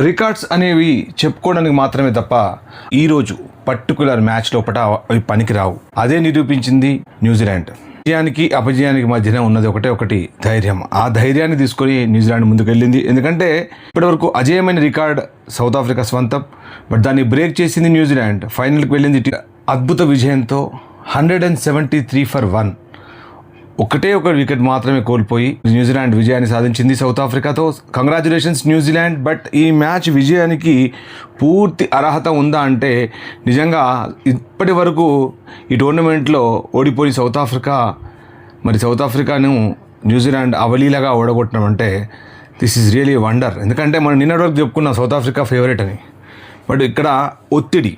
Records అనేవి చెప్పుకోవడానికి మాత్రమే తప్ప ఈరోజు పర్టికులర్ మ్యాచ్ లోపల అవి పనికిరావు. అదే నిరూపించింది న్యూజిలాండ్. విజయానికి అపజయానికి మధ్యన ఉన్నది ఒకటి ధైర్యం. ఆ ధైర్యాన్ని తీసుకొని న్యూజిలాండ్ ముందుకెళ్ళింది. ఎందుకంటే ఇప్పటివరకు అజేయమైన రికార్డ్ సౌత్ ఆఫ్రికా స్వంతం. బట్ దాన్ని బ్రేక్ చేసింది న్యూజిలాండ్. ఫైనల్కి వెళ్ళింది అద్భుత విజయంతో 173 for 1. ఒకటే ఒక వికెట్ మాత్రమే కోల్పోయి న్యూజిలాండ్ విజయాన్ని సాధించింది సౌత్ ఆఫ్రికాతో. Congratulations New Zealand. బట్ ఈ మ్యాచ్ విజయానికి పూర్తి అర్హత ఉందా అంటే నిజంగా ఇప్పటి వరకు ఈ టోర్నమెంట్లో ఓడిపోయి సౌత్ ఆఫ్రికాను న్యూజిలాండ్ అవలీలగా ఓడగొట్టడం అంటే దిస్ ఈజ్ రియలీ వండర్. ఎందుకంటే మనం నిన్నటి వరకు చెప్పుకున్నాం సౌత్ ఆఫ్రికా ఫేవరెట్ అని. బట్ ఇక్కడ ఒత్తిడి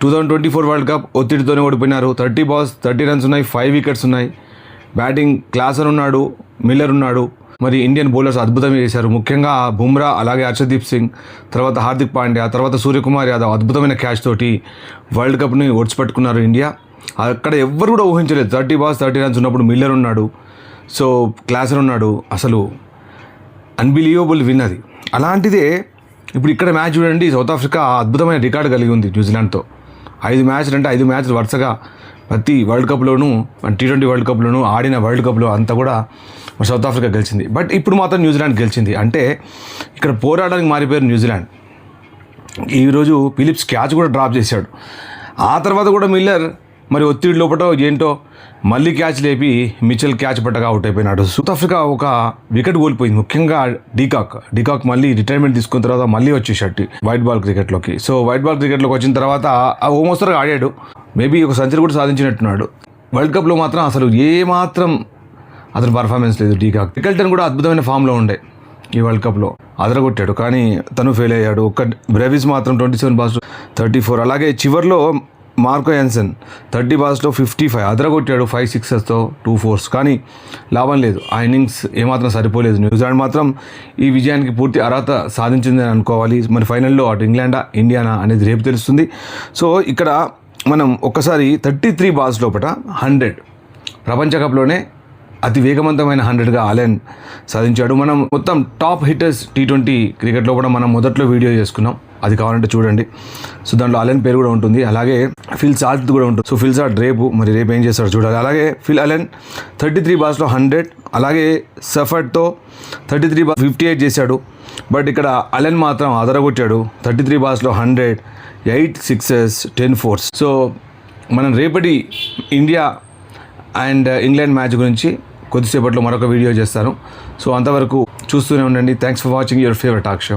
2024 వరల్డ్ కప్ ఒత్తిడితోనే ఓడిపోయినారు. 30 balls 30 runs ఉన్నాయి, 5 wickets ఉన్నాయి. బ్యాటింగ్ క్లాసర్ ఉన్నాడు, మిల్లర్ ఉన్నాడు. మరి ఇండియన్ బౌలర్స్ అద్భుతంగా చేశారు. ముఖ్యంగా బుమ్రా, అలాగే హర్షదీప్ సింగ్, తర్వాత హార్దిక్ పాండ్యా, తర్వాత సూర్యకుమార్ యాదవ్ అద్భుతమైన క్యాచ్ తోటి వరల్డ్ కప్ని ఒడిచిపెట్టుకున్నారు ఇండియా. అక్కడ ఎవ్వరు కూడా ఊహించలేదు. 30 balls 30 runs ఉన్నప్పుడు మిల్లర్ ఉన్నాడు, సో క్లాసర్ ఉన్నాడు. అసలు అన్బిలీవబుల్ విన్ అది. అలాంటిదే ఇప్పుడు ఇక్కడ మ్యాచ్ చూడండి. సౌత్ ఆఫ్రికా అద్భుతమైన రికార్డు కలిగి ఉంది న్యూజిలాండ్తో. 5 మ్యాచ్లు అంటే 5 మ్యాచ్లు వరుసగా ప్రతి వరల్డ్ కప్లోనూ, T20 వరల్డ్ కప్లోనూ ఆడిన వరల్డ్ కప్లో అంతా కూడా సౌత్ ఆఫ్రికా గెలిచింది. బట్ ఇప్పుడు మాత్రం న్యూజిలాండ్ గెలిచింది. అంటే ఇక్కడ పోరాడడానికి మారిపోయారు న్యూజిలాండ్. ఈరోజు ఫిలిప్స్ క్యాచ్ కూడా డ్రాప్ చేశాడు. ఆ తర్వాత కూడా మిల్లర్ మరి ఒత్తిడి లోపటో ఏంటో మళ్ళీ క్యాచ్ లేపి మిచెల్ క్యాచ్ పట్టగా అవుట్ అయిపోయినాడు. సౌత్ ఆఫ్రికా ఒక వికెట్ కోల్పోయింది. ముఖ్యంగా డికాక్ మళ్ళీ రిటైర్మెంట్ తీసుకున్న తర్వాత మళ్ళీ వచ్చేసాడు వైట్ బాల్ క్రికెట్లోకి. సో వైట్ బాల్ క్రికెట్లోకి వచ్చిన తర్వాత ఓమోస్తరుగా ఆడాడు. మేబీ ఒక సెంచరీ కూడా సాధించినట్టున్నాడు. వరల్డ్ కప్లో మాత్రం అసలు ఏమాత్రం అతని పర్ఫార్మెన్స్ లేదు. రికల్టన్ కూడా అద్భుతమైన ఫామ్లో ఉండే ఈ వరల్డ్ కప్లో అదరగొట్టాడు, కానీ తను ఫెయిల్ అయ్యాడు. బ్రెవిస్ మాత్రం 27 balls 34. అలాగే చివర్లో మార్కో యాన్సన్ 30 balls 55 అదరగొట్టాడు. 5 sixesతో 2 4s, కానీ లాభం లేదు. ఆ ఇన్నింగ్స్ ఏమాత్రం సరిపోలేదు. న్యూజిలాండ్ మాత్రం ఈ విజయానికి పూర్తి అర్హత సాధించిందని అనుకోవాలి. మరి ఫైనల్లో అటు ఇంగ్లాండా ఇండియానా అనేది రేపు తెలుస్తుంది. సో ఇక్కడ మనం ఒక్కసారి 33 balls లోపల 100 ప్రపంచ కప్లోనే అతి వేగవంతమైన 100గా అలెన్ సాధించాడు. మనం మొత్తం టాప్ హిట్టర్స్ T20 క్రికెట్లో కూడా మనం మొదట్లో వీడియో చేసుకున్నాం, అది కావాలంటే చూడండి. సో దాంట్లో అలెన్ పేరు కూడా ఉంటుంది. అలాగే ఫిల్ సాల్ట్ కూడా ఉంటుంది. సో ఫిల్ సాల్ట్ రేపు ఏం చేస్తాడు చూడాలి. అలాగే ఫిల్ అలెన్ 33 balls 100. అలాగే సఫర్డ్తో 33 balls 58 చేశాడు. బట్ ఇక్కడ అలెన్ మాత్రం అదరగొట్టాడు. 33 balls 100, 8 sixes 10 4s. సో మనం రేపటి ఇండియా అండ్ ఇంగ్లాండ్ మ్యాచ్ గురించి కొద్దిసేపట్లో మరొక వీడియో చేస్తాను. సో అంతవరకు చూస్తూనే ఉండండి. Thanks for watching your favourite talk show.